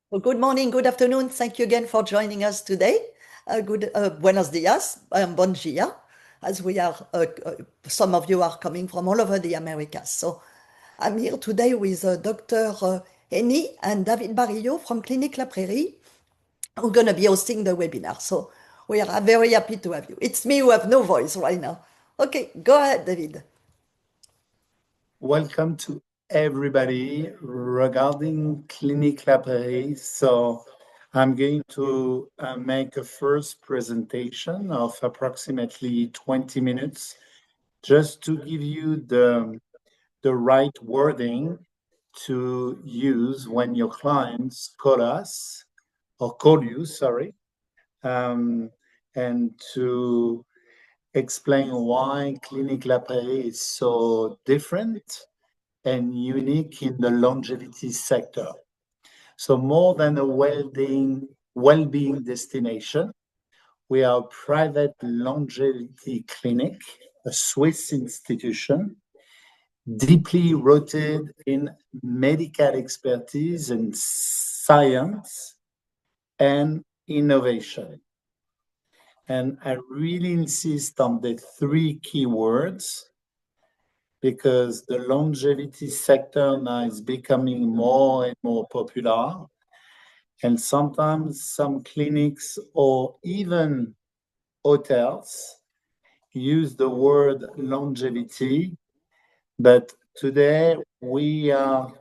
Well, good morning, good afternoon. Thank you again for joining us today. Buenos dias, bon dia, as we are, some of you are coming from all over the Americas. So I'm here today with Dr. Henny and David Barrillo from Clinique La Prairie, who are going to be hosting the webinar. So we are very happy to have you. It's me who have no voice right now. Okay, go ahead, David. Welcome to everybody regarding Clinique La Prairie. So I'm going to make a first presentation of approximately 20 minutes just to give you the right wording to use when your clients call us or call you, sorry, um, and to explain why Clinique La Prairie is so different and unique in the longevity sector. So more than a well-being destination, we are a private longevity clinic, a Swiss institution, deeply rooted in medical expertise and science and innovation. And I really insist on the three keywords because the longevity sector now is becoming more and more popular. And sometimes some clinics or even hotels use the word longevity. But today we are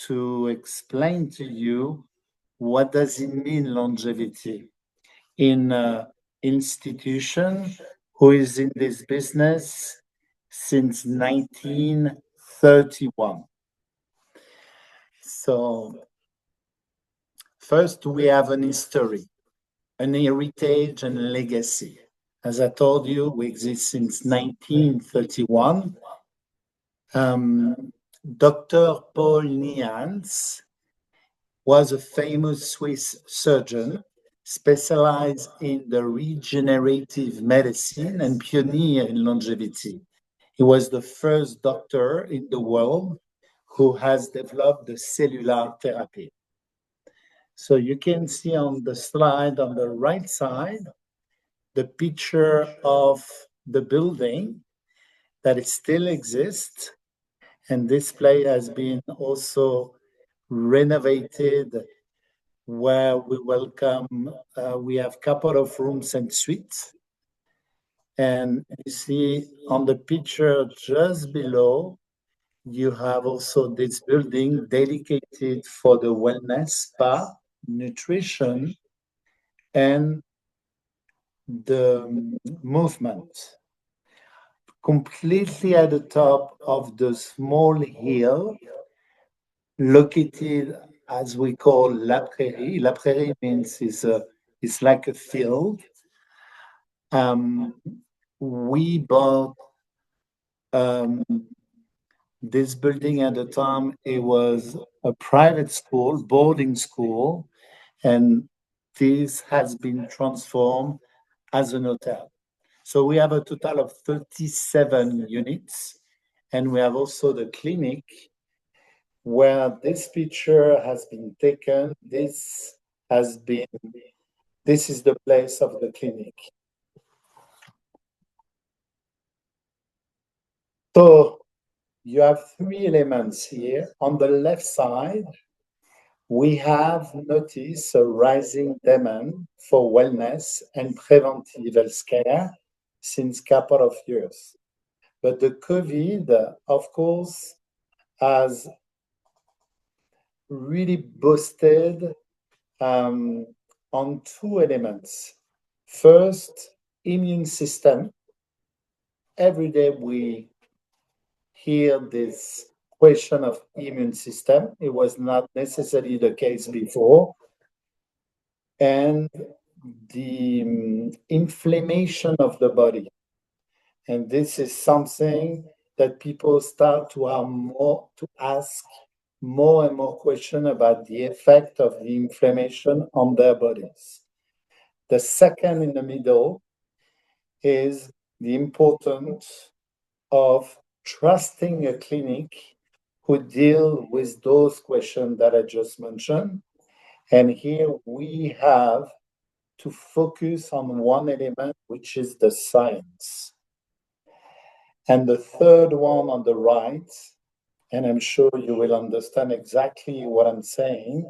to explain to you what does it mean longevity in an institution who is in this business since 1931. So first we have an history, an heritage and a legacy. As I told you, we exist since 1931. Dr. Paul Nians was a famous Swiss surgeon specialized in the regenerative medicine and pioneer in longevity. He was the first doctor in the world who has developed the cellular therapy. So you can see on the slide on the right side the picture of the building that it still exists. And this place has been also renovated where we welcome, we have a couple of rooms and suites. And you see on the picture just below, you have also this building dedicated for the wellness, spa, nutrition, and the movement. Completely at the top of the small hill, located as we call La Prairie. La Prairie means it's like a field. Um, we bought um, this building at the time. It was a private school, boarding school, and this has been transformed as an hotel. So we have a total of 37 units, and we have also the clinic where this picture has been taken. This is the place of the clinic. So you have three elements here. On the left side, we have noticed a rising demand for wellness and preventive health care since couple of years. But the COVID, of course, has really boosted on two elements. First, immune system. Every day we hear this question of immune system. It was not necessarily the case before. And the inflammation of the body. And this is something that people start to have more to ask more and more questions about the effect of the inflammation on their bodies. The second in the middle is the importance of trusting a clinic who deal with those questions that I just mentioned And here we have to focus on one element, which is the science. And the third one on the right, and I'm sure you will understand exactly what I'm saying,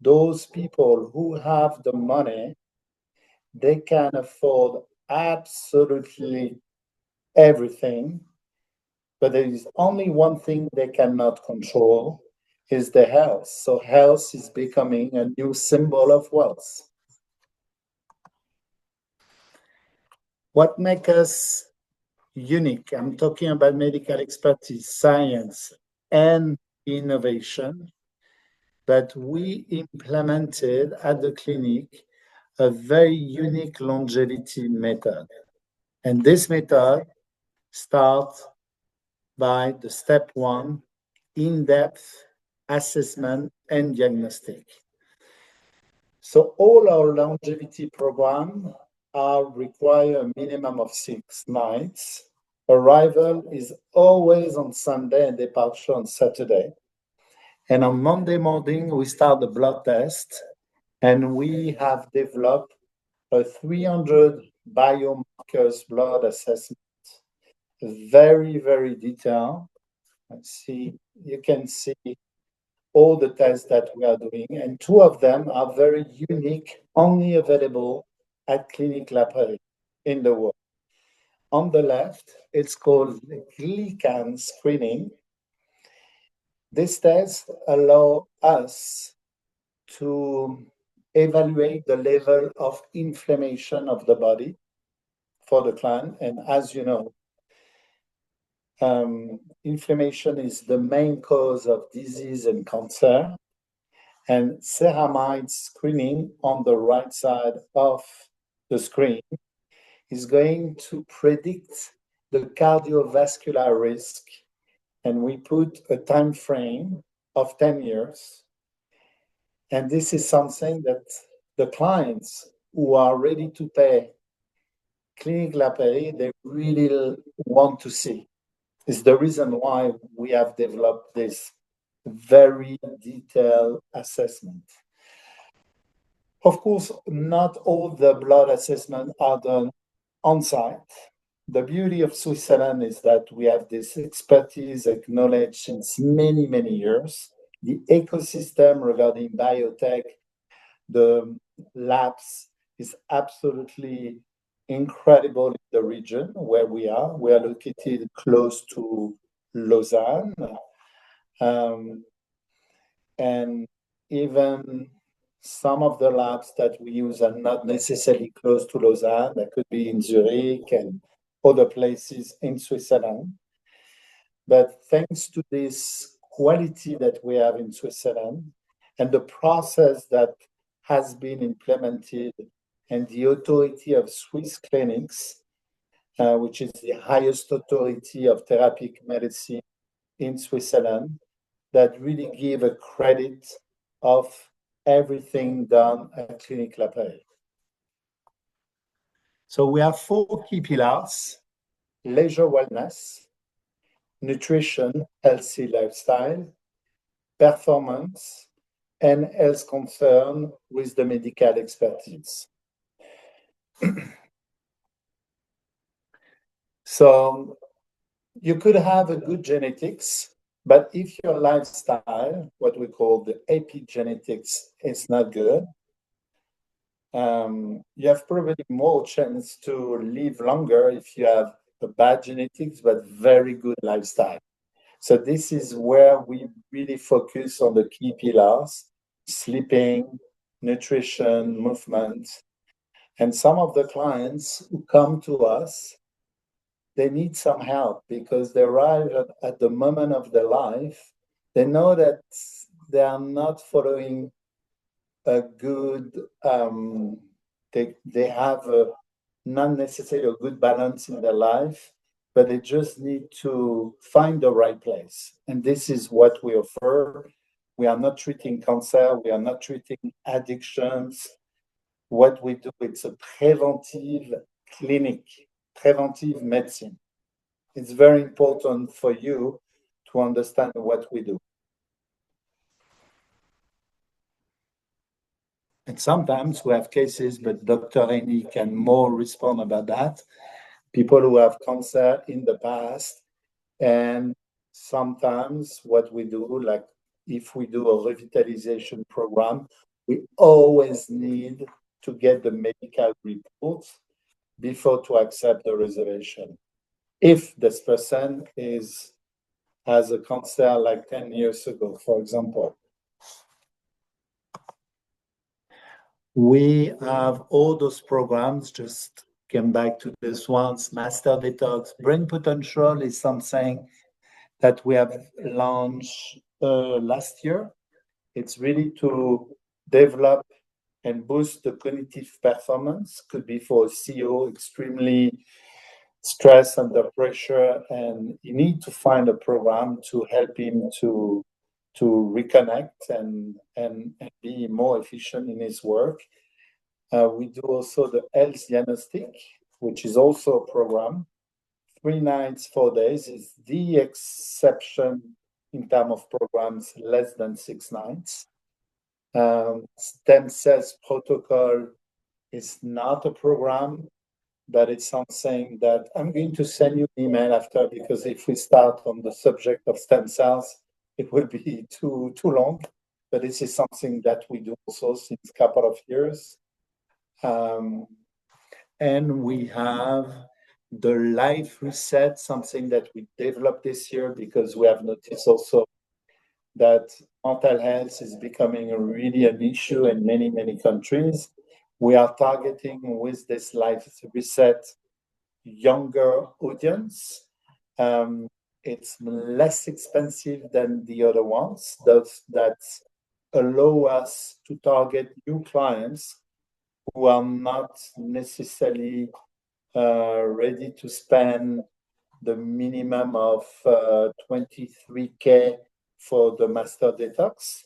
those people who have the money, they can afford absolutely everything, but there is only one thing they cannot control is the health. So health is becoming a new symbol of wealth. What makes us unique? I'm talking about medical expertise, science, and innovation. But we implemented at the clinic a very unique longevity method. And this method starts by the step one, in-depth assessment and diagnostic. So all our longevity program require a minimum of 6 nights. Arrival is always on Sunday and departure on Saturday. And on Monday morning, we start the blood test, and we have developed a 300 biomarkers blood assessment, very, very detailed. Let's see, you can see all the tests that we are doing, and two of them are very unique, only available at Clinique La Prairie in the world. On the left, it's called glycan screening. This test allows us to evaluate the level of inflammation of the body for the client. And as you know, inflammation is the main cause of disease and cancer. And ceramide screening on the right side of the screen is going to predict the cardiovascular risk. And we put a time frame of 10 years. And this is something that the clients who are ready to pay Clinique La Prairie, they really want to see. It's the reason why we have developed this very detailed assessment. Of course, not all the blood assessments are done on site. The beauty of Switzerland is that we have this expertise acknowledged since many, many years. The ecosystem regarding biotech, the labs is absolutely incredible in the region where we are. We are located close to Lausanne. And even some of the labs that we use are not necessarily close to Lausanne. That could be in Zurich and other places in Switzerland. But thanks to this quality that we have in Switzerland and the process that has been implemented and the authority of Swiss clinics, which is the highest authority of therapeutic medicine in Switzerland, that really give a credit of everything done at Clinique La Prairie. So we have 4 key pillars: leisure wellness, nutrition, healthy lifestyle, performance, and health concern with the medical expertise. So you could have a good genetics, but if your lifestyle, what we call the epigenetics, is not good, you have probably more chance to live longer if you have a bad genetics but very good lifestyle. So this is where we really focus on the key pillars: sleeping, nutrition, movement. And some of the clients who come to us, they need some help because they arrive at the moment of their life. They know that they are not following a good, they have a, not necessarily a good balance in their life, but they just need to find the right place. And this is what we offer. We are not treating cancer. We are not treating addictions. What we do, it's a preventive clinic, preventive medicine. It's very important for you to understand what we do. And sometimes we have cases, but Dr. Amy can more respond about that. People who have cancer in the past, and sometimes what we do, like if we do a revitalization program, we always need to get the medical reports before to accept the reservation. If this person has a cancer like 10 years ago, for example. We have all those programs, just came back to this one's Master Detox. Brain Potential is something that we have launched last year. It's really to develop and boost the cognitive performance. Could be for a CEO extremely stressed under pressure, and you need to find a program to help him to reconnect and be more efficient in his work. We do also the health diagnostic, which is also a program. 3 nights, 4 days is the exception in terms of programs, less than 6 nights. Stem cells protocol is not a program, but it's something that I'm going to send you an email after, because if we start on the subject of stem cells, it will be too long. But this is something that we do also since a couple of years. And we have the life reset, something that we developed this year because we have noticed also that mental health is becoming really an issue in many, many countries. We are targeting with this life reset younger audience. It's less expensive than the other ones. That allow us to target new clients who are not necessarily ready to spend the minimum of 23K for the Master Detox.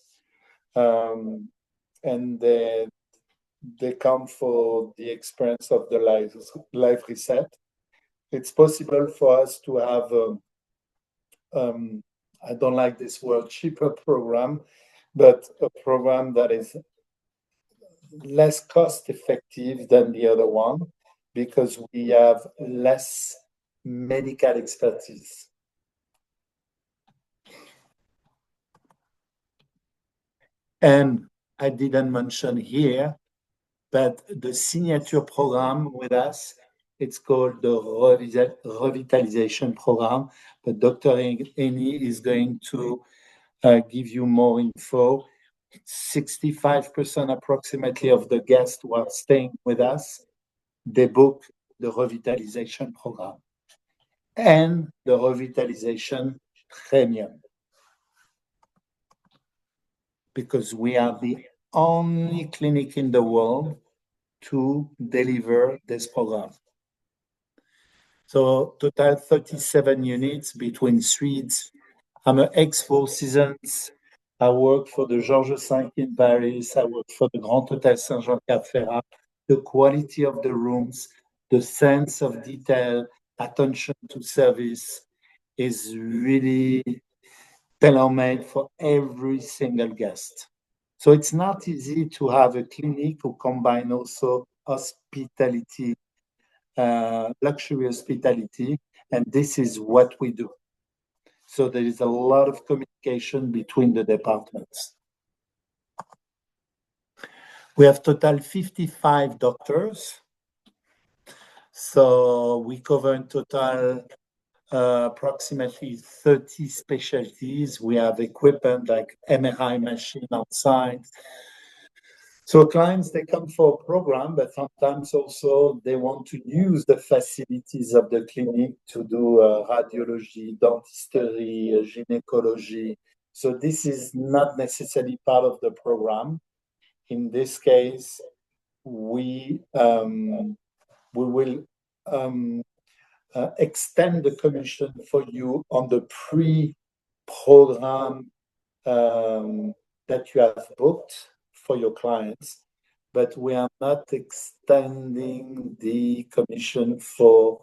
And they come for the experience of the life reset. It's possible for us to have, I don't like this word, cheaper program, but a program that is less cost effective than the other one because we have less medical expertise. And I didn't mention here, but the signature program with us, it's called the revitalization program. But Dr. Eni is going to give you more info. 65% approximately of the guests who are staying with us, they book the revitalization program and the revitalization premium, because we are the only clinic in the world to deliver this program. So total 37 units between suites. I'm an ex-Four Seasons. I work for the Georges V in Paris. I work for the Grand Hotel Saint-Jean-Cap-Ferrat. The quality of the rooms, the sense of detail, attention to service is really tailor-made for every single guest. So it's not easy to have a clinic who combine also hospitality, luxury hospitality, and this is what we do. So there is a lot of communication between the departments. We have total 55 doctors. So we cover in total approximately 30 specialties. We have equipment like MRI machine outside. So clients, they come for a program, but sometimes also they want to use the facilities of the clinic to do radiology, dentistry, gynecology. So this is not necessarily part of the program. In this case, we will extend the commission for you on the pre-program that you have booked for your clients, but we are not extending the commission for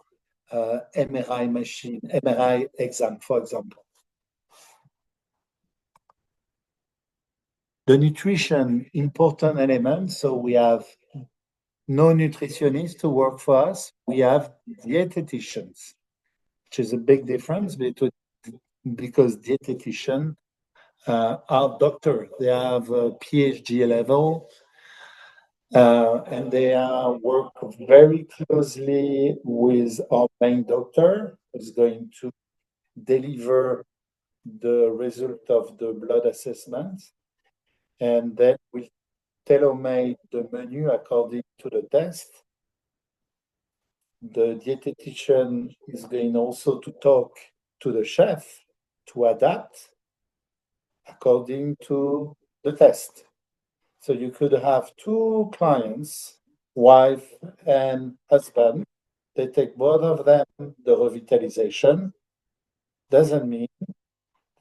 MRI machine, MRI exam, for example. The nutrition, important element. So we have no nutritionists to work for us. We have dietitians, which is a big difference between because dietitian are doctors. They have a PhD level, and they work very closely with our main doctor, who's going to deliver the result of the blood assessment, and then we tailor-made the menu according to the test. The dietitian is going also to talk to the chef to adapt according to the test. So you could have two clients, wife and husband. They take both of them the revitalization. Doesn't mean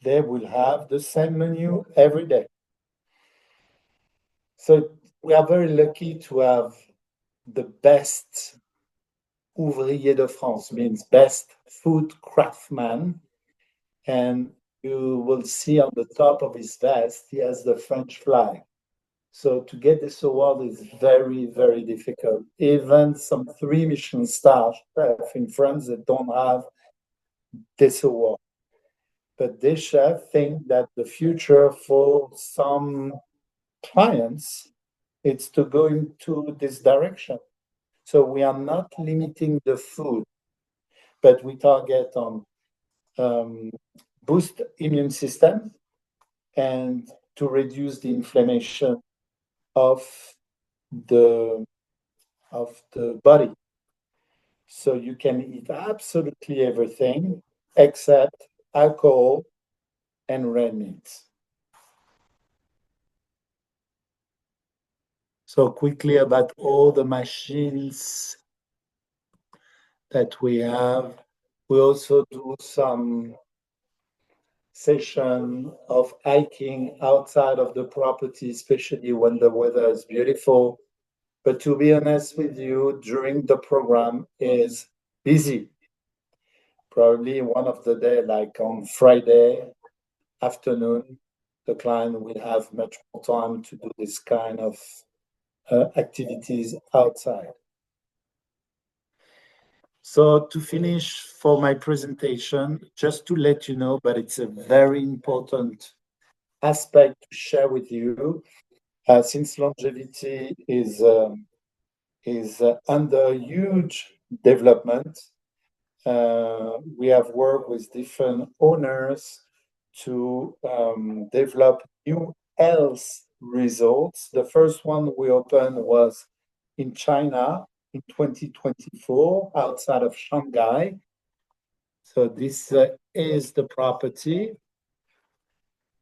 they will have the same menu every day. So we are very lucky to have the best ouvrier de France, means best food craftsman. And you will see on the top of his vest, he has the French flag. So to get this award is very, very difficult. Even some 3 Michelin star chefs in France that don't have this award. But this chef think that the future for some clients is to go into this direction. So we are not limiting the food, but we target on boost immune system and to reduce the inflammation of the body. So you can eat absolutely everything except alcohol and red meat. So quickly about all the machines that we have. We also do some session of hiking outside of the property, especially when the weather is beautiful. But to be honest with you, during the program is busy. Probably one of the day, like on Friday afternoon, the client will have much more time to do this kind of activities outside. So to finish for my presentation, just to let you know, but it's a very important aspect to share with you, since longevity is under huge development. We have worked with different owners to develop new health results. The first one we opened was in China in 2024 outside of Shanghai. So this is the property.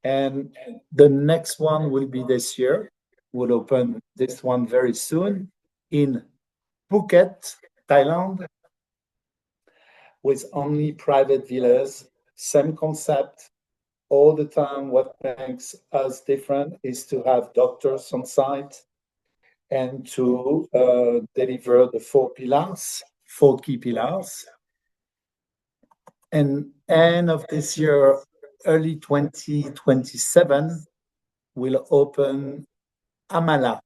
And the next one will be this year. We'll open this one very soon in Phuket, Thailand, with only private villas. Same concept. All the time, what makes us different is to have doctors on site and to deliver the 4 pillars, 4 key pillars. And end of this year, early 2027, we'll open Amala,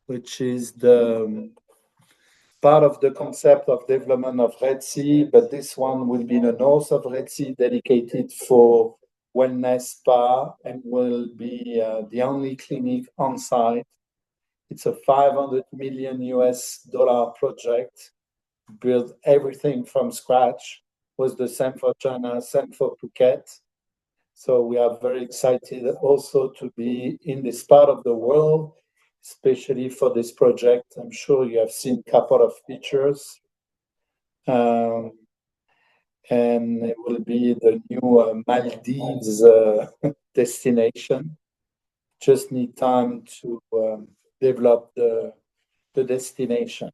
which is the part of the concept of development of Red Sea, but this one will be in the north of Red Sea, dedicated for wellness spa, and will be the only clinic on site. It's a 500 million US dollar project, build everything from scratch. Was the same for China, same for Phuket. So we are very excited also to be in this part of the world, especially for this project. I'm sure you have seen a couple of pictures. And it will be the new Maldives destination. Just need time to develop the destination.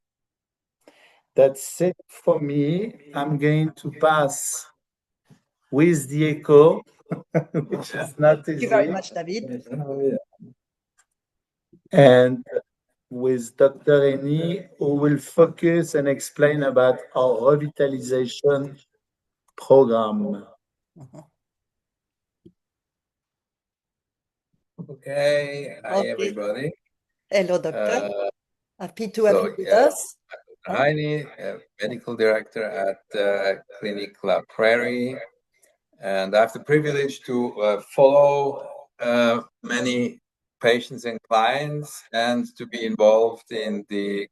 That's it for me. I'm going to pass with the echo, which is not Thank easy. you very much, David. And with Dr. Reni, who will focus and explain about our revitalization program. Okay. Hi, Okay. everybody. Hello, doctor. Happy to have you with Yeah, us. I'm Heini, medical director at Clinique La Prairie, and I have the privilege to follow many patients and clients and to be involved in the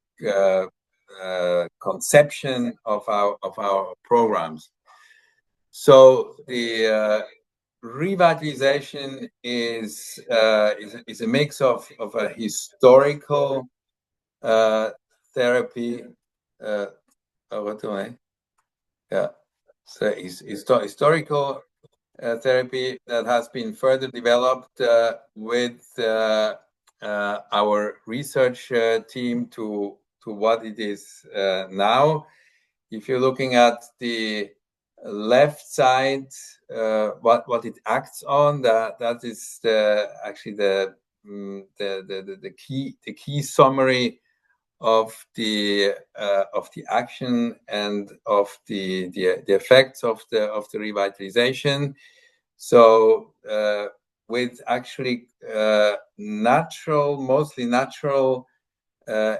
conception of our programs. So the revitalization is a mix of a historical therapy. What do I? Yeah. So historical therapy that has been further developed with our research team to what it is now. If you're looking at the left side, what it acts on, that is actually the key summary of the action and of the effects of the revitalization. So with actually mostly natural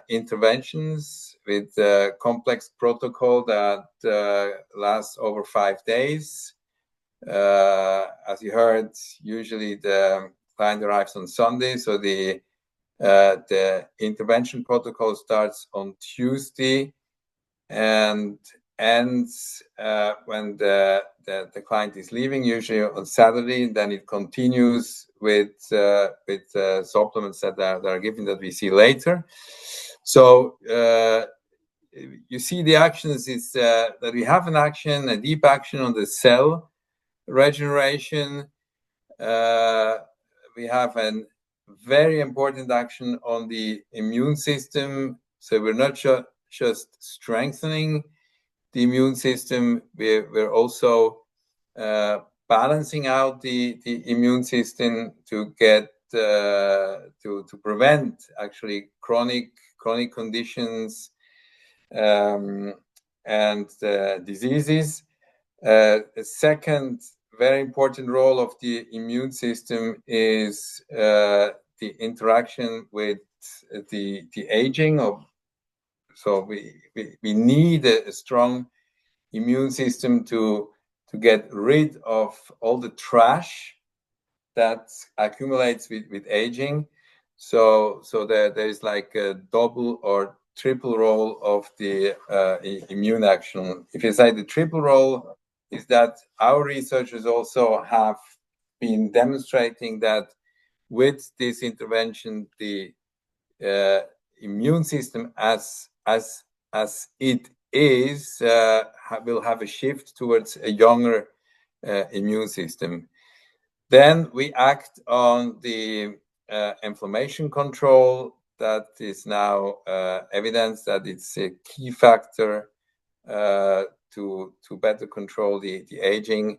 interventions with a complex protocol that lasts over 5 days. As you heard, usually the client arrives on Sunday, so the intervention protocol starts on Tuesday and ends when the client is leaving, usually on Saturday. Then it continues with supplements that are given that we see later. So you see the actions is that we have an action, a deep action on the cell regeneration. We have a very important action on the immune system. So we're not just strengthening the immune system, we're also balancing out the immune system to get to prevent actually chronic conditions and diseases. A second very important role of the immune system is the interaction with the aging of. So we need a strong immune system to get rid of all the trash that accumulates with aging. So there is like a double or triple role of the immune action. If you say the triple role, is that our researchers also have been demonstrating that with this intervention, the immune system as it is will have a shift towards a younger immune system. Then we act on the inflammation control. That is now evidence that it's a key factor to better control the aging.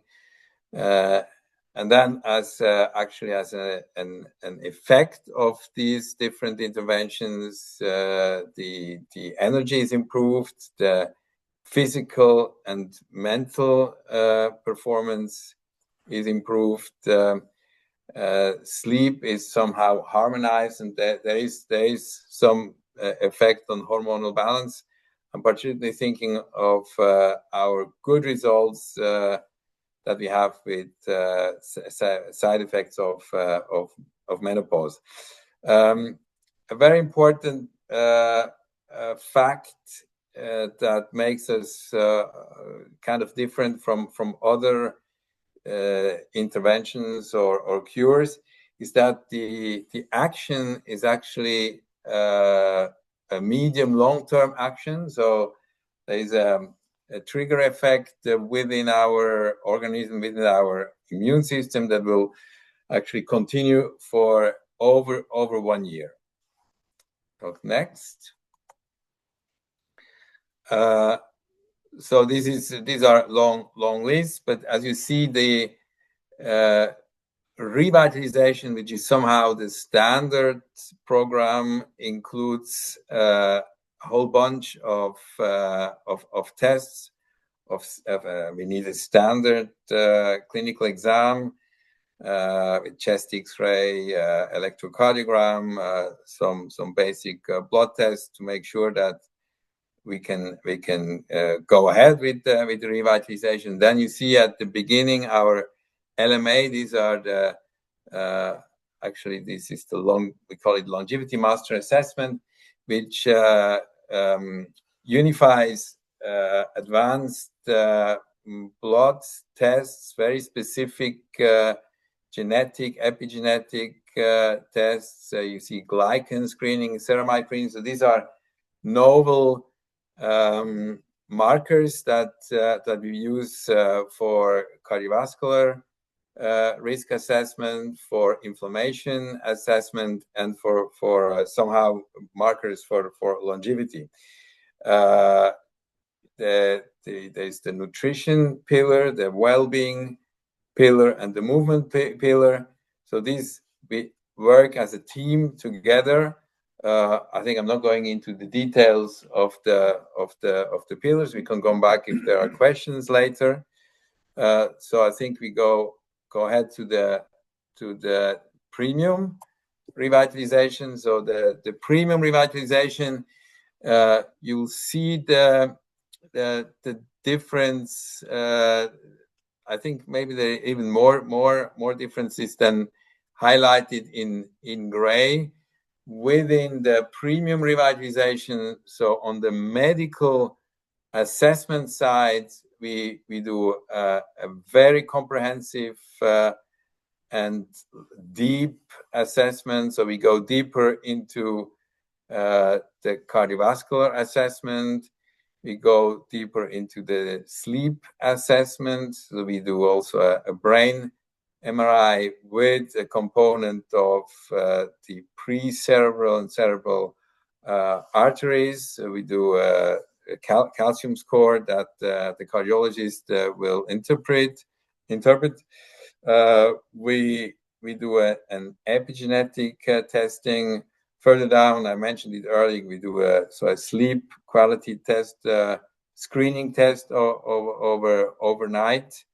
And then as an effect of these different interventions, the energy is improved, the physical and mental performance is improved, sleep is somehow harmonized, and there is some effect on hormonal balance. I'm particularly thinking of our good results that we have with side effects of menopause. A very important fact that makes us kind of different from other interventions or cures is that the action is actually a medium long-term action. So there is a trigger effect within our organism, within our immune system that will actually continue for over 1 year. Go next. So these are long lists, but as you see, the revitalization, which is somehow the standard program, includes a whole bunch of tests. We need a standard clinical exam. with chest X-ray, electrocardiogram, some basic blood tests to make sure that we can go ahead with the revitalization. Then you see at the beginning our LMA. These are the actually this is the we call it longevity master assessment, which unifies advanced blood tests, very specific genetic, epigenetic tests. You see glycan screening, ceramide screening. So these are novel markers that we use for cardiovascular risk assessment, for inflammation assessment, and for somehow markers for longevity. There's the nutrition pillar, the well-being pillar, and the movement pillar. So these we work as a team together. I think I'm not going into the details of the pillars. We can come back if there are questions later. So I think we go ahead to the premium revitalization. So the premium revitalization, you'll see the difference. I think maybe there are even more differences than highlighted in gray within the premium revitalization. So on the medical assessment side, we do a very comprehensive and deep assessment. So we go deeper into the cardiovascular assessment. We go deeper into the sleep assessment. So we do also a brain MRI with a component of the pre-cerebral and cerebral arteries. So we do a calcium score that the cardiologist will interpret. We do an epigenetic testing. Further down, I mentioned it earlier, we do a sleep quality test, screening test overnight.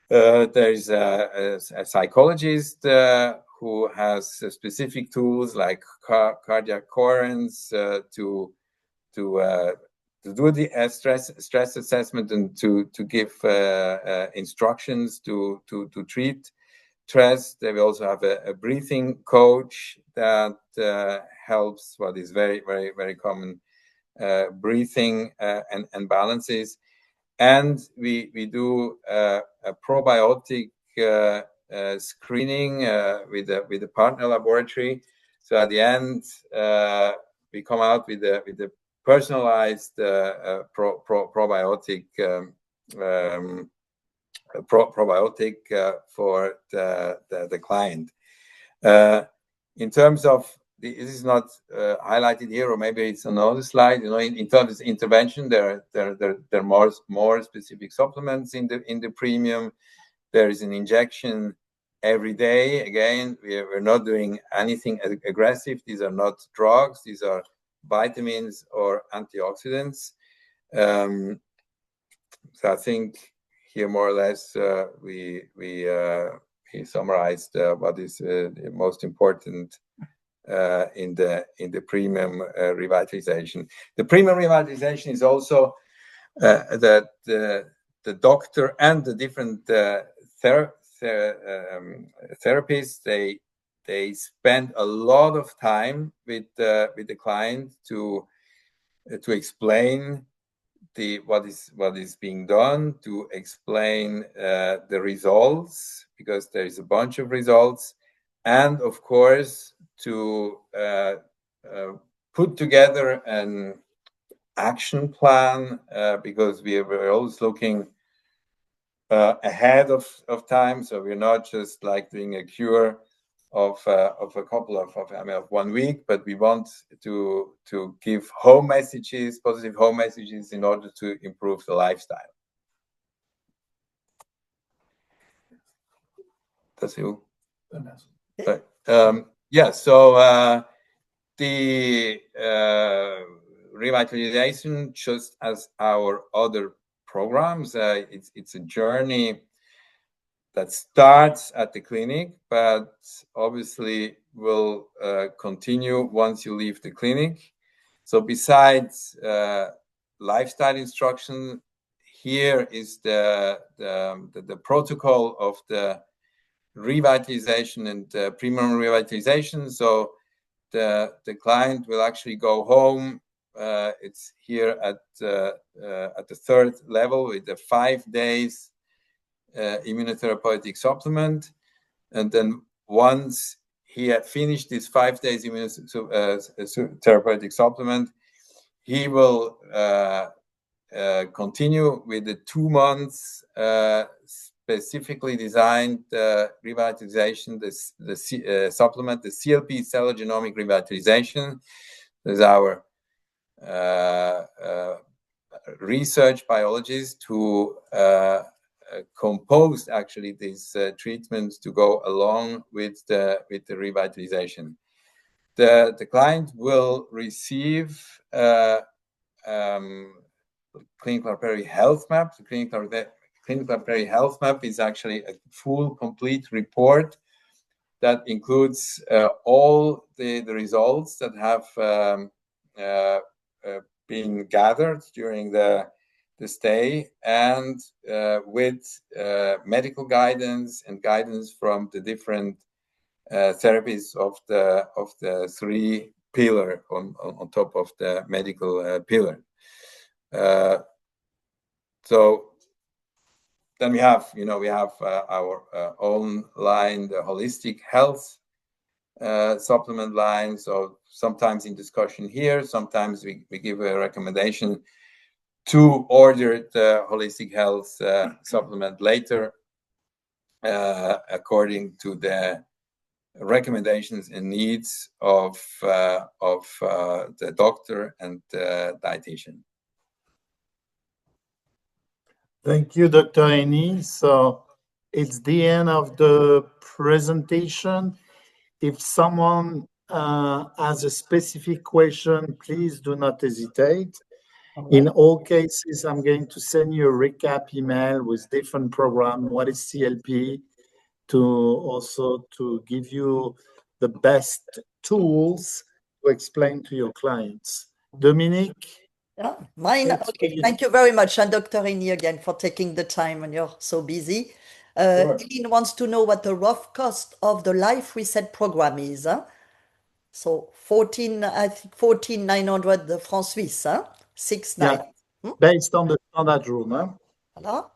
There's a psychologist who has specific tools like cardiac coherence to do the stress assessment and to give instructions to treat stress. They will also have a breathing coach that helps what is very, very, very common breathing and balances. And we do a probiotic screening with a partner laboratory. So at the end, we come out with a personalized probiotic for the client. In terms of this is not highlighted here, or maybe it's another slide. In terms of intervention, there are more specific supplements in the premium. There is an injection every day. Again, we're not doing anything aggressive. These are not drugs. These are vitamins or antioxidants. So I think here more or less we summarized what is the most important in the premium revitalization. The premium revitalization is also that the doctor and the different therapists they spend a lot of time with the client to explain what is being done, to explain the results, because there is a bunch of results, and of course to put together an action plan, because we are always looking ahead of time. So we're not just like doing a cure of a couple of 1 week, but we want to give home messages, positive home messages, in order to improve the lifestyle. That's you. Yeah. So the revitalization, just as our other programs, it's a journey that starts at the clinic, but obviously will continue once you leave the clinic. So besides lifestyle instruction, here is the protocol of the revitalization and primary revitalization. So the client will actually go home. It's here at the third level with the 5 days immunotherapeutic supplement, and then once he had finished this 5 days immunotherapeutic supplement, he will continue with the 2 months specifically designed revitalization, the supplement, the CLP cellular genomic revitalization. There's our research biologists who composed actually these treatments to go along with the revitalization. The client will receive Clinique La Prairie health map. The Clinique La Prairie health map is actually a full, complete report that includes all the results that have been gathered during the stay, and with medical guidance and guidance from the different therapies of the 3 pillar on top of the medical pillar. So then we have our own line, the holistic health supplement line. So sometimes in discussion here, sometimes we give a recommendation to order the holistic health supplement later, according to the recommendations and needs of the doctor and the dietitian. Thank you, Dr. Eni. So it's the end of the presentation. If someone has a specific question, please do not hesitate. In all cases, I'm going to send you a recap email with different programs. What is CLP? To give you the best tools to explain to your clients. Dominique? Yeah, mine. Okay, thank you very much, and Dr. Eni again for taking the time when you're so busy. Sure. Eileen wants to know what the rough cost of the Life Reset program is. So 14,900 francs Suisse, 6 nights. Based on the standard room. Voilà.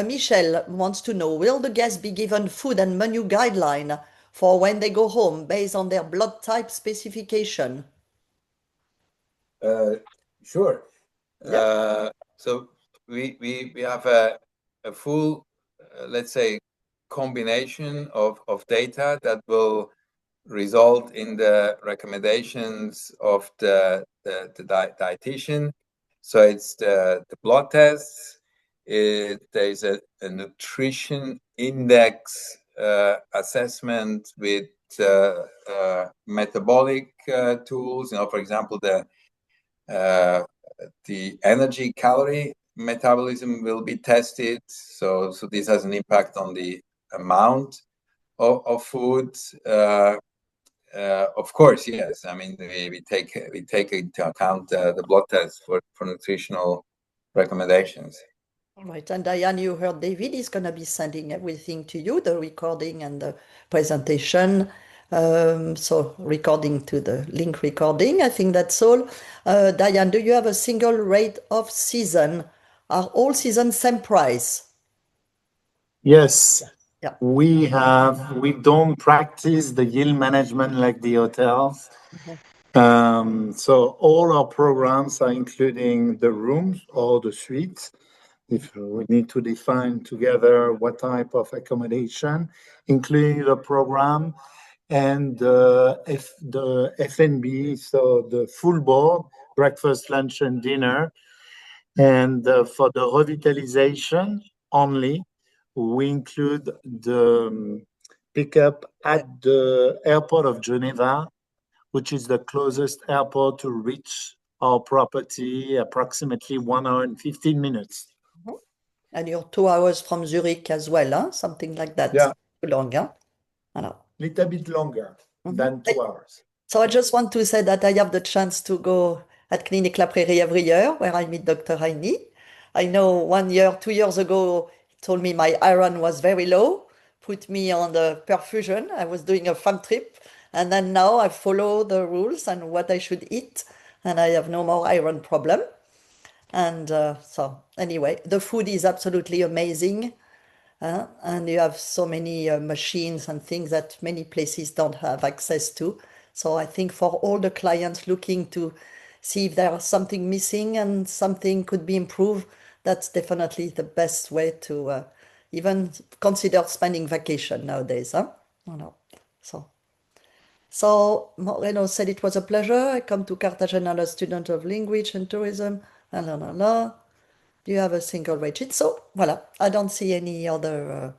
Michelle wants to know, will the guests be given food and menu guideline for when they go home based on their blood type specification? Sure. Yeah. So we have a full, let's say, combination of data that will result in the recommendations of the dietitian. So it's the blood tests. There's a nutrition index assessment with metabolic tools. For example, the energy calorie metabolism will be tested. So this has an impact on the amount of food. Of course, yes. I mean, we take into account the blood tests for nutritional recommendations. All right. And Diane, you heard David is going to be sending everything to you, the recording and the presentation. So recording to the link recording. I think that's all. Diane, do you have a single rate of season? Are all seasons same price? Yes. Yeah. We don't practice the yield management like the hotels. So all our programs are including the rooms or the suites. If we need to define together what type of accommodation, including the program and the F&B, so the full board, breakfast, lunch, and dinner. And for the revitalization only, we include the pickup at the airport of Geneva, which is the closest airport to reach our property, approximately 1 hour and 15 minutes. And you're 2 hours from Zurich as well, huh? Something like that. Yeah. Too long, huh? Voilà. Little bit longer than 2 hours. So I just want to say that I have the chance to go at Clinique La Prairie every year where I meet Dr. Heini. I know 1 year, 2 years ago, he told me my iron was very low, put me on the perfusion. I was doing a fun trip. And then now I follow the rules and what I should eat, and I have no more iron problem. And so anyway, the food is absolutely amazing. And you have so many machines and things that many places don't have access to. So I think for all the clients looking to see if there's something missing and something could be improved, that's definitely the best way to even consider spending vacation nowadays, huh? You know. So Moreno said it was a pleasure. I come to Cartagena as a student of language and tourism. Do you have a single rate? So voilà, I don't see any other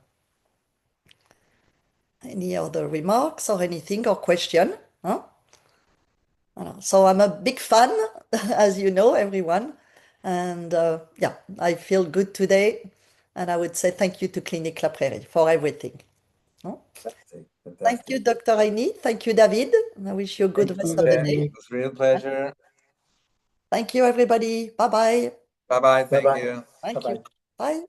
remarks or anything or question? Huh? So I'm a big fan, as you know, everyone. And yeah, I feel good today. And I would say thank you to Clinique La Prairie for everything. Huh? Fantastic. Thank you, Dr. Heini. Thank you, David. I wish you a good Thank rest you, of the It day. Dominique. was a real pleasure. Thank you, everybody. Bye-bye. Bye bye. Thank Bye-bye. you. Thank Bye-bye. you. Bye.